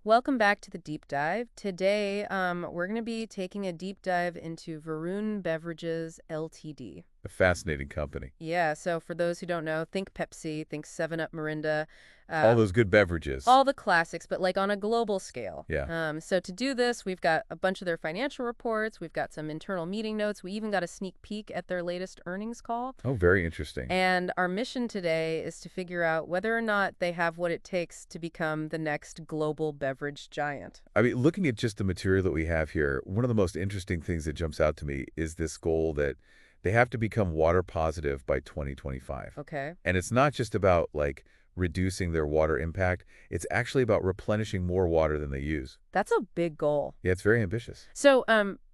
Welcome back to the deep dive. Today, we're going to be taking a deep dive into Varun Beverages Ltd. A fascinating company. Yeah, so for those who don't know, think Pepsi, think 7-Up, Mirinda, All uh, those good beverages. all the classics, but like on a global scale. Yeah. So to do this, we've got a bunch of their financial reports, we've got some internal meeting notes, we even got a sneak peek at their latest earnings call. Oh, very interesting. And our mission today is to figure out whether or not they have what it takes to become the next global beverage giant. I mean, looking at just the material that we have here, one of the most interesting things that jumps out to me is this goal that they have to become water positive by 2025. Okay. And it's not just about like reducing their water impact. It's actually about replenishing more water than they use. That's a big goal. Yeah, it's very ambitious. So,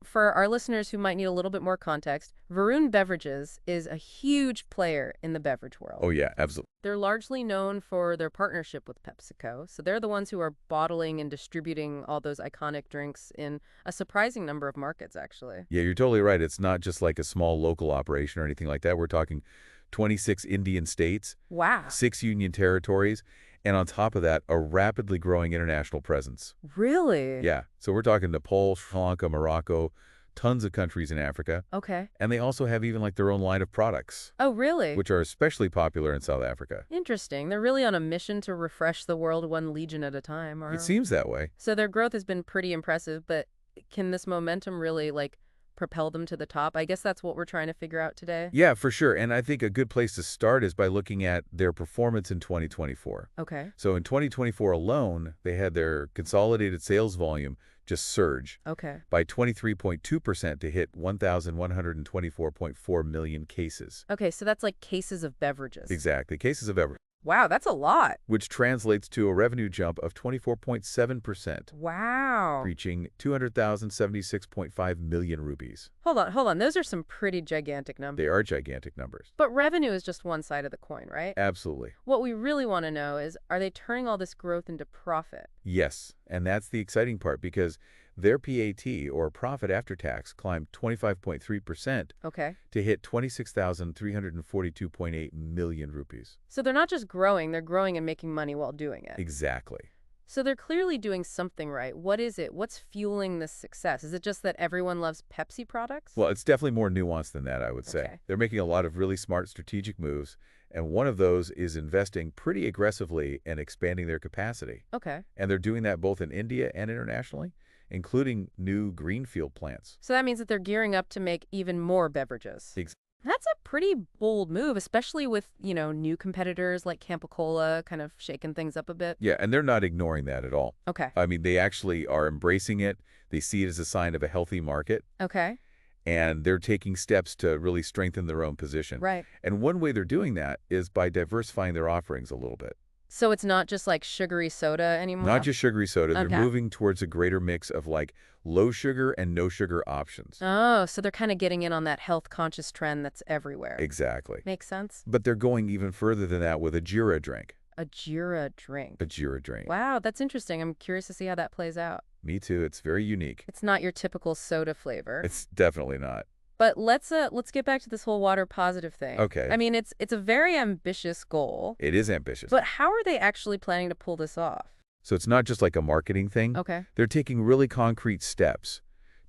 for our listeners who might need a little bit more context, Varun Beverages is a huge player in the beverage world. Oh, yeah, absolutely. They're largely known for their partnership with PepsiCo. So they're the ones who are bottling and distributing all those iconic drinks in a surprising number of markets, actually. Yeah, you're totally right. It's not just like a small local operation or anything like that. We're talking 26 Indian states, Wow. 6 union territories, and on top of that, a rapidly growing international presence. Really? Yeah, so we're talking Nepal, Sri Lanka, Morocco, tons of countries in Africa. Okay. And they also have even like their own line of products, Oh, really? which are especially popular in South Africa. Interesting. They're really on a mission to refresh the world one legion at a time. It seems that way. So their growth has been pretty impressive, but can this momentum really, propel them to the top? I guess that's what we're trying to figure out today. Yeah, for sure. And I think a good place to start is by looking at their performance in 2024. Okay. So in 2024 alone, they had their consolidated sales volume just surge Okay. by 23.2% to hit 1,124.4 million cases. Okay, so that's like cases of beverages. Exactly, cases of ever, Wow, that's a lot. which translates to a revenue jump of 24.7%, Wow. reaching 200,076.5 million rupees. Hold on. Those are some pretty gigantic numbers. They are gigantic numbers. But revenue is just one side of the coin, right? Absolutely. What we really want to know is, are they turning all this growth into profit? Yes, and that's the exciting part because their PAT, or profit after tax, climbed 25.3% Okay. to hit 26,342.8 million rupees. So they're not just growing, they're growing and making money while doing it. Exactly. So they're clearly doing something right. What is it? What's fueling this success? Is it just that everyone loves Pepsi products? Well, it's definitely more nuanced than that, I would say. Okay. They're making a lot of really smart strategic moves, and one of those is investing pretty aggressively and expanding their capacity. Okay. And they're doing that both in India and internationally, including new greenfield plants. So that means that they're gearing up to make even more beverages. Ex- That's a pretty bold move, especially with, new competitors like Campo-Cola kind of shaking things up a bit. Yeah, and they're not ignoring that at all. Okay. I mean, they actually are embracing it. They see it as a sign of a healthy market, Okay. and they're taking steps to really strengthen their own position. Right. And one way they're doing that is by diversifying their offerings a little bit. So it's not just like sugary soda anymore? Not just sugary soda. Okay. They're moving towards a greater mix of like low sugar and no sugar options. Oh, so they're kind of getting in on that health conscious trend that's everywhere. Exactly. Makes sense. But they're going even further than that with a Jira drink. A Jira drink. A Jira drink. Wow, that's interesting. I'm curious to see how that plays out. Me too. It's very unique. It's not your typical soda flavor. It's definitely not. But let's get back to this whole water positive thing. Okay. I mean, it's a very ambitious goal. It is ambitious. But how are they actually planning to pull this off? So it's not just like a marketing thing. Okay. They're taking really concrete steps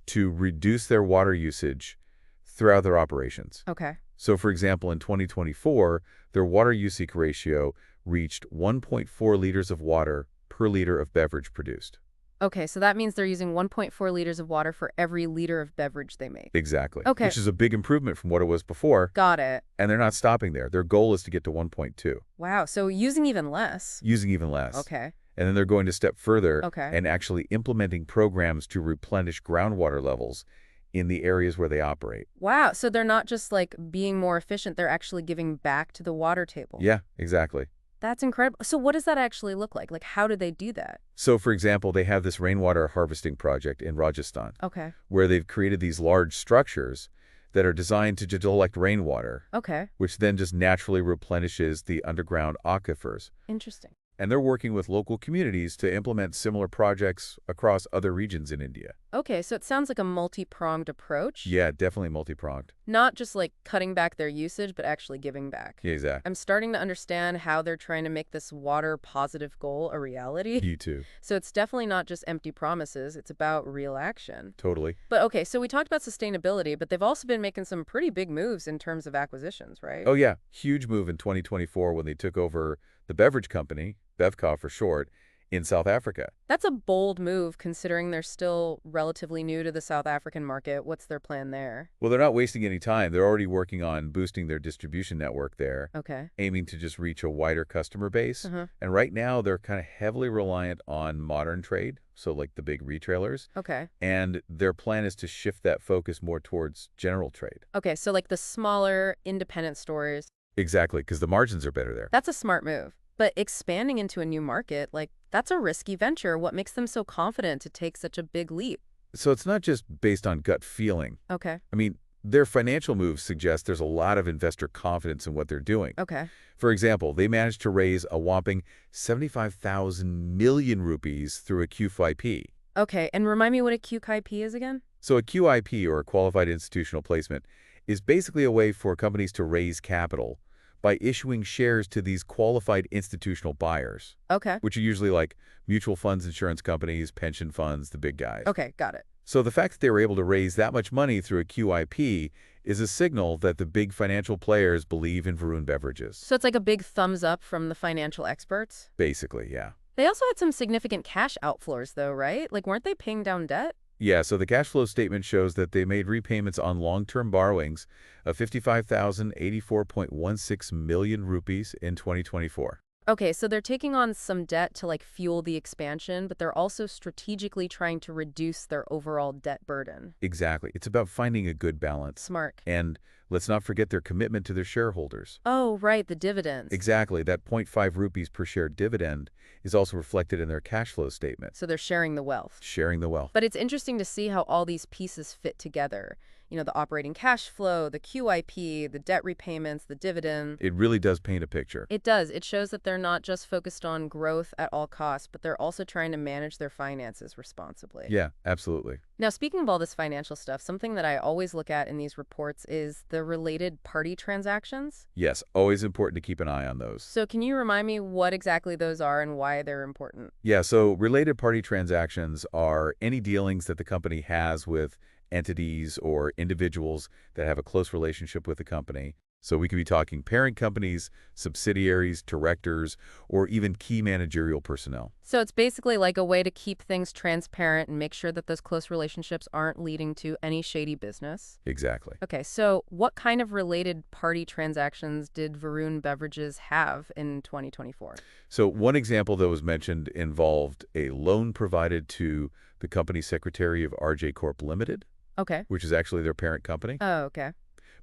to reduce their water usage throughout their operations. Okay. So, for example, in 2024, their water usage ratio reached 1.4 liters of water per liter of beverage produced. Okay, so that means they're using 1.4 liters of water for every liter of beverage they make. Exactly. Okay. Which is a big improvement from what it was before. Got it. And they're not stopping there. Their goal is to get to 1.2. Wow, so using even less. Using even less. Okay. And then they're going to step further Okay. and actually implementing programs to replenish groundwater levels in the areas where they operate. Wow, so they're not just being more efficient, they're actually giving back to the water table. Yeah, exactly. That's incredible. So what does that actually look like? Like, how do they do that? So, for example, they have this rainwater harvesting project in Rajasthan Okay. where they've created these large structures that are designed to just collect rainwater, Okay. which then just naturally replenishes the underground aquifers. Interesting. And they're working with local communities to implement similar projects across other regions in India. Okay, so it sounds like a multi-pronged approach. Yeah, definitely multi-pronged. Not just like cutting back their usage, but actually giving back. Yeah, exactly. I'm starting to understand how they're trying to make this water positive goal a reality. You too. So it's definitely not just empty promises, it's about real action. Totally. But okay, so we talked about sustainability, but they've also been making some pretty big moves in terms of acquisitions, right? Oh, yeah. Huge move in 2024 when they took over the beverage company, Bevco for short, in South Africa. That's a bold move considering they're still relatively new to the South African market. What's their plan there? Well, they're not wasting any time. They're already working on boosting their distribution network there, Okay. aiming to just reach a wider customer base. Uh-huh. And right now, they're kind of heavily reliant on modern trade, so like the big retailers. Okay. And their plan is to shift that focus more towards general trade. Okay, so like the smaller independent stores. Exactly, because the margins are better there. That's a smart move. But expanding into a new market, like that's a risky venture. What makes them so confident to take such a big leap? So it's not just based on gut feeling. Okay. I mean, their financial moves suggest there's a lot of investor confidence in what they're doing. Okay. For example, they managed to raise a whopping 75,000 million rupees through a QFIP. Okay, and remind me what a QIP is again? So a QIP, or a Qualified Institutional Placement, is basically a way for companies to raise capital by issuing shares to these qualified institutional buyers, Okay. which are usually like mutual funds, insurance companies, pension funds, the big guys. Okay, got it. So the fact that they were able to raise that much money through a QIP is a signal that the big financial players believe in Varun Beverages. So it's like a big thumbs up from the financial experts? Basically, yeah. They also had some significant cash outflows though, right? Like weren't they paying down debt? Yeah, so the cash flow statement shows that they made repayments on long-term borrowings of 55,084.16 million rupees in 2024. Okay, so they're taking on some debt to like fuel the expansion, but they're also strategically trying to reduce their overall debt burden. Exactly. It's about finding a good balance. Smart. And let's not forget their commitment to their shareholders. Oh, right, the dividends. Exactly. That zero point 0.5 rupees per share dividend is also reflected in their cash flow statement. So they're sharing the wealth. Sharing the wealth. But it's interesting to see how all these pieces fit together. You know, the operating cash flow, the QIP, the debt repayments, the dividend. It really does paint a picture. It does. It shows that they're not just focused on growth at all costs, but they're also trying to manage their finances responsibly. Yeah, absolutely. Now, speaking of all this financial stuff, something that I always look at in these reports is the related party transactions. Yes, always important to keep an eye on those. So can you remind me what exactly those are and why they're important? Yeah, so related party transactions are any dealings that the company has with entities or individuals that have a close relationship with the company. So we could be talking parent companies, subsidiaries, directors, or even key managerial personnel. So it's basically like a way to keep things transparent and make sure that those close relationships aren't leading to any shady business. Exactly. Okay, so what kind of related party transactions did Varun Beverages have in 2024? So one example that was mentioned involved a loan provided to the company secretary of RJ Corp Limited, Okay. which is actually their parent company. Oh, okay.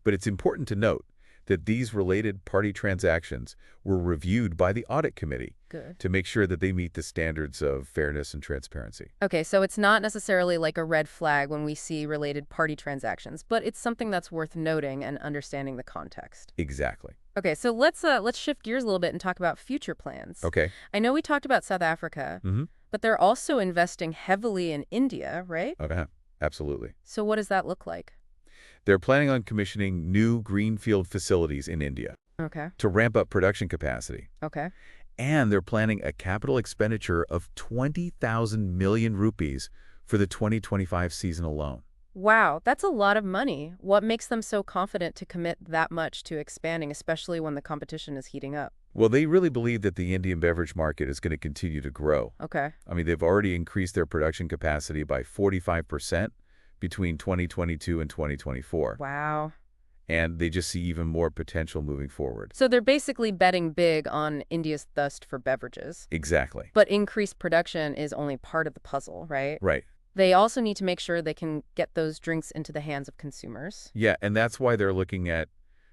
But it's important to note that these related party transactions were reviewed by the audit committee Good. to make sure that they meet the standards of fairness and transparency. Okay, so it's not necessarily like a red flag when we see related party transactions, but it's something that's worth noting and understanding the context. Exactly. Okay, so let's shift gears a little bit and talk about future plans. Okay. I know we talked about South Africa, Mm-hmm. but they're also investing heavily in India, right? Okay. Absolutely. So what does that look like? They're planning on commissioning new greenfield facilities in India Okay. to ramp up production capacity. Okay. And they're planning a capital expenditure of 20,000 million rupees for the 2025 season alone. Wow, that's a lot of money. What makes them so confident to commit that much to expanding, especially when the competition is heating up? Well, they really believe that the Indian beverage market is going to continue to grow. Okay. I mean, they've already increased their production capacity by 45% between 2022 and 2024. Wow. And they just see even more potential moving forward. So they're basically betting big on India's thirst for beverages. Exactly. But increased production is only part of the puzzle, right? Right. They also need to make sure they can get those drinks into the hands of consumers. Yeah, and that's why they're looking at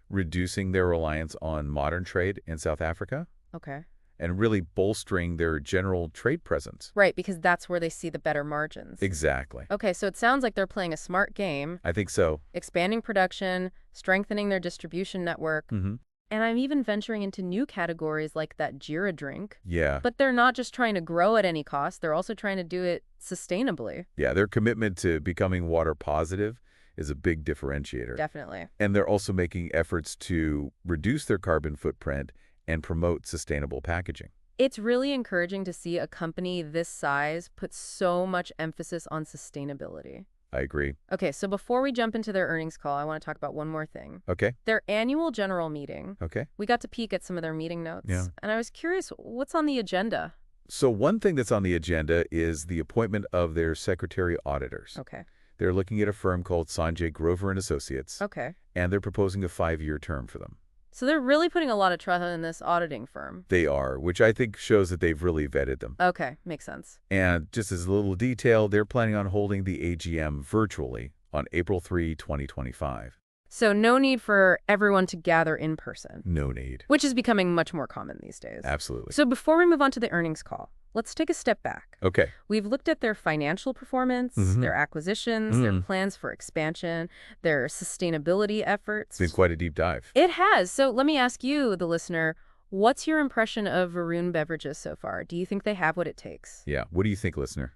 reducing their reliance on modern trade in South Africa Okay. and really bolstering their general trade presence. Right, because that's where they see the better margins. Exactly. Okay, so it sounds like they're playing a smart game, I think so. expanding production, strengthening their distribution network. Mm-hmm. And I'm even venturing into new categories like that Jira drink. Yeah. But they're not just trying to grow at any cost, they're also trying to do it sustainably. Yeah, their commitment to becoming water positive is a big differentiator. Definitely. And they're also making efforts to reduce their carbon footprint and promote sustainable packaging. It's really encouraging to see a company this size put so much emphasis on sustainability. I agree. Okay, so before we jump into their earnings call, I want to talk about one more thing. Okay. Their annual general meeting. Okay. We got to peek at some of their meeting notes. Yeah. And I was curious, what's on the agenda? So one thing that's on the agenda is the appointment of their secretary auditors. Okay. They're looking at a firm called Sanjay Grover and Associates, Okay. and they're proposing a 5-year term for them. So they're really putting a lot of trust in this auditing firm. They are, which I think shows that they've really vetted them. Okay, makes sense. And just as a little detail, they're planning on holding the AGM virtually on April 3, 2025. So no need for everyone to gather in person, No need. which is becoming much more common these days. Absolutely. So before we move on to the earnings call, let's take a step back. Okay. We've looked at their financial performance, their acquisitions, their plans for expansion, their sustainability efforts. It's been quite a deep dive. It has. So let me ask you, the listener, what's your impression of Varun Beverages so far? Do you think they have what it takes? Yeah. What do you think, listener?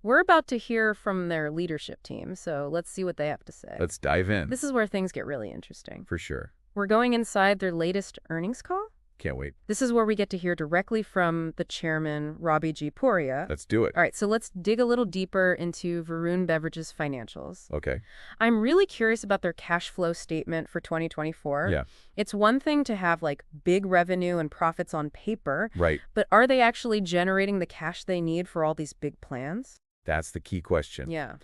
We're about to hear from their leadership team, so let's see what they have to say. Let's dive in. This is where things get really interesting. For sure. We're going inside their latest earnings call. Can't wait. This is where we get to hear directly from the chairman, Robbie G. Puria. Let's do it. All right, so let's dig a little deeper into Varun Beverages' financials. Okay. I'm really curious about their cash flow statement for 2024. Yeah. It's one thing to have like big revenue and profits on paper, Right. but are they actually generating the cash they need for all these big plans? That's the key question. Yeah.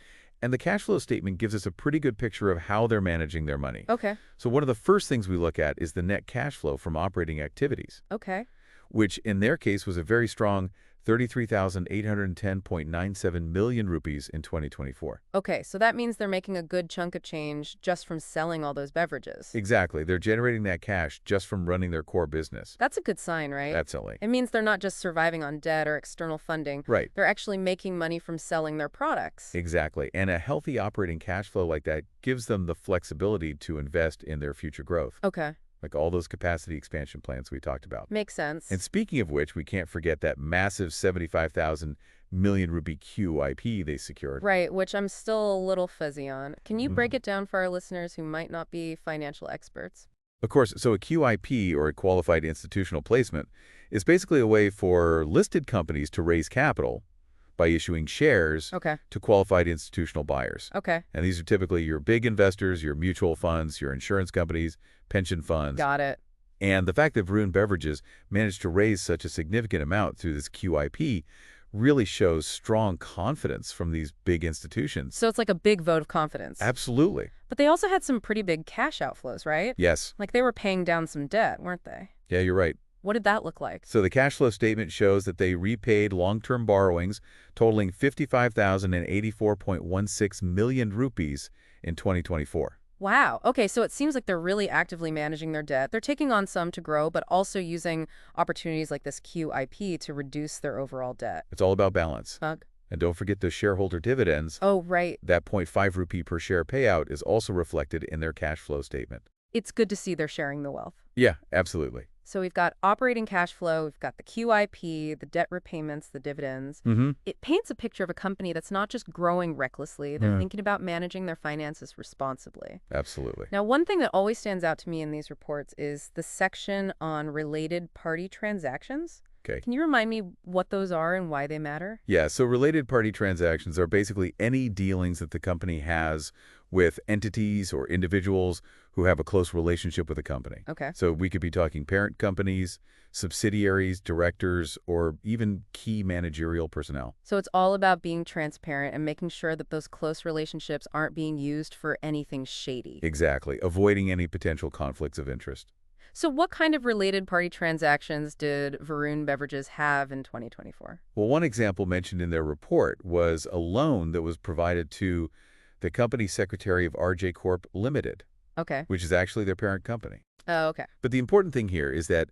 And the cash flow statement gives us a pretty good picture of how they're managing their money. Okay. So one of the first things we look at is the net cash flow from operating activities, Okay. which in their case was a very strong 33,810.97 million rupees in 2024. Okay, so that means they're making a good chunk of change just from selling all those beverages. Exactly. They're generating that cash just from running their core business. That's a good sign, right? That's only. It means they're not just surviving on debt or external funding. Right. They're actually making money from selling their products. Exactly. And a healthy operating cash flow like that gives them the flexibility to invest in their future growth, Okay. like all those capacity expansion plans we talked about. Makes sense. And speaking of which, we can't forget that massive 75,000 million rupee QIP they secured. Right, which I'm still a little fuzzy on. Can you break it down for our listeners who might not be financial experts? Of course, so a QIP, or a qualified institutional placement, is basically a way for listed companies to raise capital by issuing shares Okay. to qualified institutional buyers. Okay. And these are typically your big investors, your mutual funds, your insurance companies, pension funds. Got it. And the fact that Varun Beverages managed to raise such a significant amount through this QIP really shows strong confidence from these big institutions. So it's like a big vote of confidence. Absolutely. But they also had some pretty big cash outflows, right? Yes. Like they were paying down some debt, weren't they? Yeah, you're right. What did that look like? So the cash flow statement shows that they repaid long-term borrowings totaling 55,084.16 million rupees in 2024. Wow. Okay, so it seems like they're really actively managing their debt. They're taking on some to grow, but also using opportunities like this QIP to reduce their overall debt. It's all about balance. Bug. And don't forget those shareholder dividends. Oh, right. That 0.5 rupee per share payout is also reflected in their cash flow statement. It's good to see they're sharing the wealth. Yeah, absolutely. So we've got operating cash flow, we've got the QIP, the debt repayments, the dividends. It paints a picture of a company that's not just growing recklessly, they're thinking about managing their finances responsibly. Absolutely. Now, one thing that always stands out to me in these reports is the section on related party transactions. Okay. Can you remind me what those are and why they matter? Yeah, so related party transactions are basically any dealings that the company has with entities or individuals who have a close relationship with the company. Okay. So we could be talking parent companies, subsidiaries, directors, or even key managerial personnel. So it's all about being transparent and making sure that those close relationships aren't being used for anything shady. Exactly, avoiding any potential conflicts of interest. So what kind of related party transactions did Varun Beverages have in 2024? Well, one example mentioned in their report was a loan that was provided to the company secretary of RJ Corp Limited, Okay. which is actually their parent company. Oh, okay. But the important thing here is that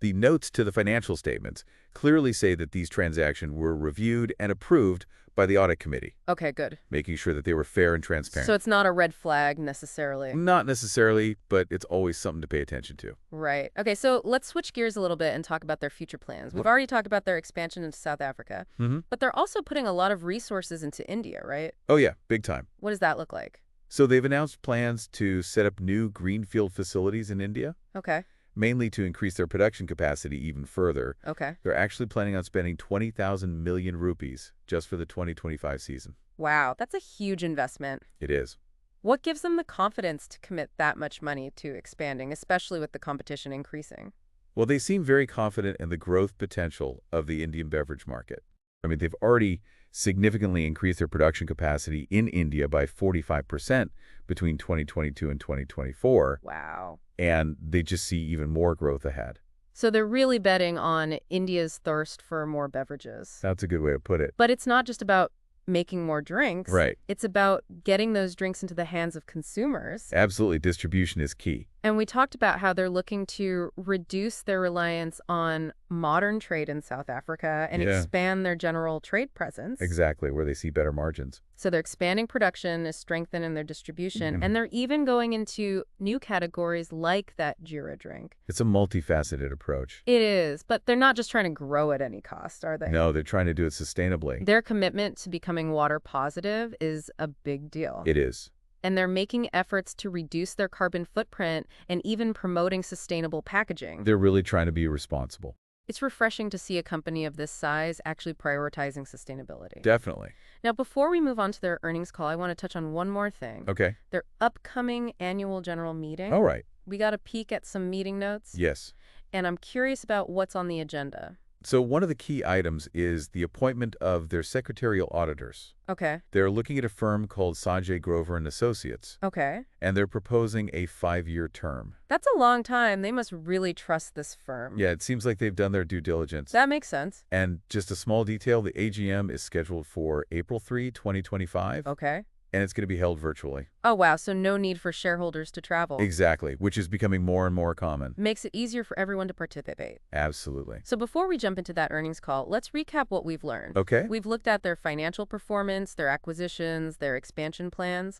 The notes to the financial statements clearly say that these transactions were reviewed and approved by the audit committee, Okay, good. making sure that they were fair and So transparent. it's not a red flag necessarily. Not necessarily, but it's always something to pay attention to. Right. Okay, so let's switch gears a little bit and talk about their future plans. We've already talked about their expansion into South Africa, but they're also putting a lot of resources into India, right? Oh yeah, big time. What does that look like? So they've announced plans to set up new greenfield facilities in India, Okay. mainly to increase their production capacity even further. Okay. They're actually planning on spending 20,000 million rupees just for the 2025 season. Wow, that's a huge investment. It is. What gives them the confidence to commit that much money to expanding, especially with the competition increasing? Well, they seem very confident in the growth potential of the Indian beverage market. I mean, they've already significantly increased their production capacity in India by 45% between 2022 and 2024, Wow. and they just see even more growth ahead. So they're really betting on India's thirst for more beverages. That's a good way to put it. But it's not just about making more drinks. Right. It's about getting those drinks into the hands of consumers. Absolutely, distribution is key. And we talked about how they're looking to reduce their reliance on modern trade in South Africa and Yeah. expand their general trade presence. Exactly, where they see better margins. So they're expanding production, is strengthening their distribution, and they're even going into new categories like that Jira drink. It's a multifaceted approach. It is, but they're not just trying to grow at any cost, are they? No, they're trying to do it sustainably. Their commitment to becoming water positive is a big deal. It is. And they're making efforts to reduce their carbon footprint and even promoting sustainable packaging. They're really trying to be responsible. It's refreshing to see a company of this size actually prioritizing sustainability. Definitely. Now, before we move on to their earnings call, I want to touch on one more thing. Okay. Their upcoming annual general meeting. All right. We got a peek at some meeting notes. Yes. And I'm curious about what's on the agenda. So one of the key items is the appointment of their secretarial auditors. Okay. They're looking at a firm called Sanjay Grover and Associates, Okay. and they're proposing a 5-year term. That's a long time. They must really trust this firm. Yeah, it seems like they've done their due diligence. That makes sense. And just a small detail, the AGM is scheduled for April 3, 2025, Okay. and it's going to be held virtually. Oh, wow. So no need for shareholders to travel. Exactly, which is becoming more and more common. Makes it easier for everyone to participate. Absolutely. So before we jump into that earnings call, let's recap what we've learned. Okay. We've looked at their financial performance, their acquisitions, their expansion plans,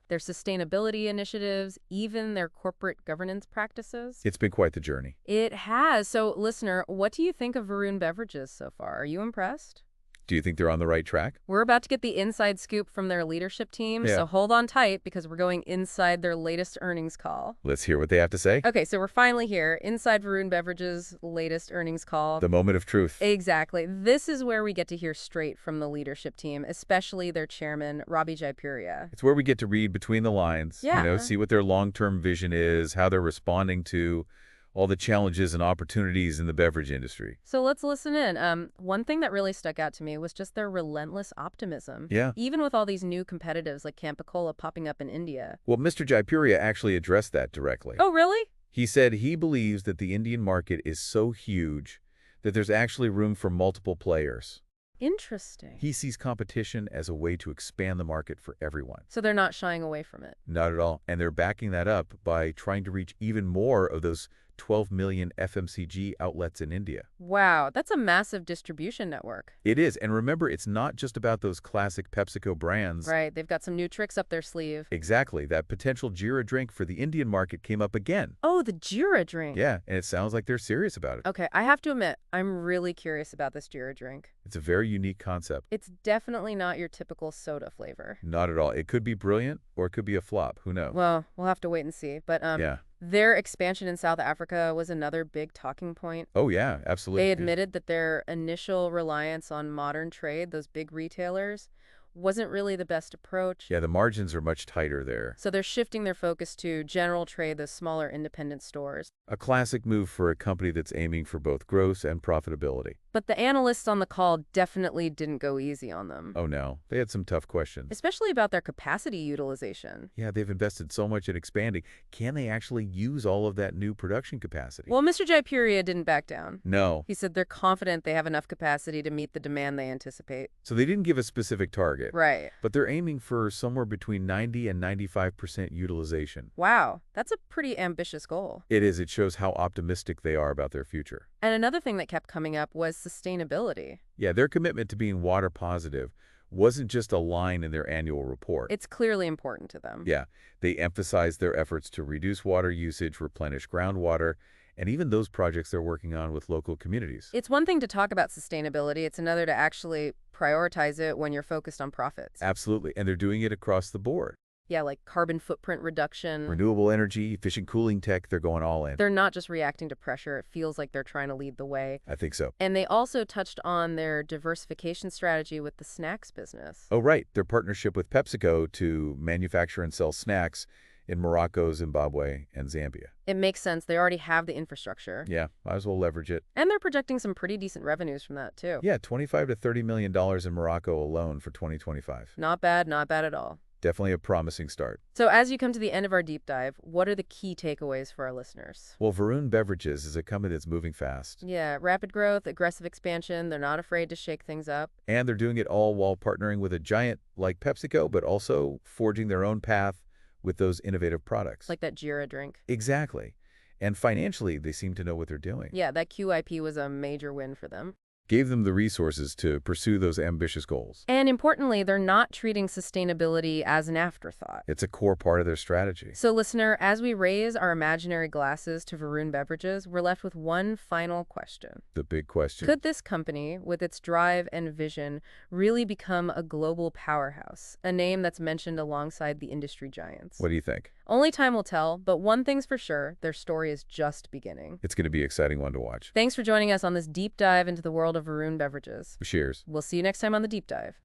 their sustainability initiatives, even their corporate governance practices. It's been quite the journey. It has. So, listener, what do you think of Varun Beverages so far? Are you impressed? Do you think they're on the right track? We're about to get the inside scoop from their leadership team, Yeah. so hold on tight because we're going inside their latest earnings call. Let's hear what they have to say. Okay, so we're finally here, inside Varun Beverages' latest earnings call. The moment of truth. Exactly. This is where we get to hear straight from the leadership team, especially their chairman, Ravi Jaipuria. It's where we get to read between the lines, Yeah. see what their long-term vision is, how they're responding to all the challenges and opportunities in the beverage industry. So let's listen in. One thing that really stuck out to me was just their relentless optimism. Yeah. Even with all these new competitors like Campa-Cola popping up in India. Well, Mr. Jaipuria actually addressed that directly. Oh, really? He said he believes that the Indian market is so huge that there's actually room for multiple players. Interesting. He sees competition as a way to expand the market for everyone. So they're not shying away from it. Not at all. And they're backing that up by trying to reach even more of those 12 million FMCG outlets in India. Wow, that's a massive distribution network. It is. And remember, it's not just about those classic PepsiCo brands. Right, they've got some new tricks up their sleeve. Exactly. That potential Jira drink for the Indian market came up again. Oh, the Jira drink. Yeah, and it sounds like they're serious about it. Okay, I have to admit, I'm really curious about this Jira drink. It's a very unique concept. It's definitely not your typical soda flavor. Not at all. It could be brilliant or it could be a flop. Who knows? Well, we'll have to wait and see. But Yeah. their expansion in South Africa was another big talking point. Oh, yeah, absolutely. They admitted that their initial reliance on modern trade, those big retailers, wasn't really the best approach. Yeah, the margins are much tighter there. So they're shifting their focus to general trade, those smaller independent stores. A classic move for a company that's aiming for both growth and profitability. But the analysts on the call definitely didn't go easy on them, Oh no, they had some tough questions. especially about their capacity utilization. Yeah, they've invested so much in expanding. Can they actually use all of that new production capacity? Well, Mr. Jaipuria didn't back down. No. He said they're confident they have enough capacity to meet the demand they anticipate. So they didn't give a specific target, Right. but they're aiming for somewhere between 90 and 95% utilization. Wow, that's a pretty ambitious goal. It is. It shows how optimistic they are about their future. And another thing that kept coming up was sustainability. Yeah, their commitment to being water positive wasn't just a line in their annual report. It's clearly important to them. Yeah, they emphasized their efforts to reduce water usage, replenish groundwater, and even those projects they're working on with local communities. It's one thing to talk about sustainability, it's another to actually prioritize it when you're focused on profits. Absolutely, and they're doing it across the board. Yeah, like carbon footprint reduction. Renewable energy, efficient cooling tech, they're going all in. They're not just reacting to pressure. It feels like they're trying to lead the way. I think so. And they also touched on their diversification strategy with the snacks business. Oh, right, their partnership with PepsiCo to manufacture and sell snacks in Morocco, Zimbabwe, and Zambia. It makes sense. They already have the infrastructure. Yeah, might as well leverage it. And they're projecting some pretty decent revenues from that, too. Yeah, $25 to $30 million in Morocco alone for 2025. Not bad at all. Definitely a promising start. So as you come to the end of our deep dive, what are the key takeaways for our listeners? Well, Varun Beverages is a company that's moving fast. Yeah, rapid growth, aggressive expansion. They're not afraid to shake things up. And they're doing it all while partnering with a giant like PepsiCo, but also forging their own path with those innovative products. Like that Jira drink. Exactly. And financially, they seem to know what they're doing. Yeah, that QIP was a major win for them. Gave them the resources to pursue those ambitious goals. And importantly, they're not treating sustainability as an afterthought. It's a core part of their strategy. So listener, as we raise our imaginary glasses to Varun Beverages, we're left with one final question. The big question. Could this company, with its drive and vision, really become a global powerhouse, a name that's mentioned alongside the industry giants? What do you think? Only time will tell, but one thing's for sure, their story is just beginning. It's going to be an exciting one to watch. Thanks for joining us on this deep dive into the world of Varun Beverages. Cheers. We'll see you next time on the Deep Dive.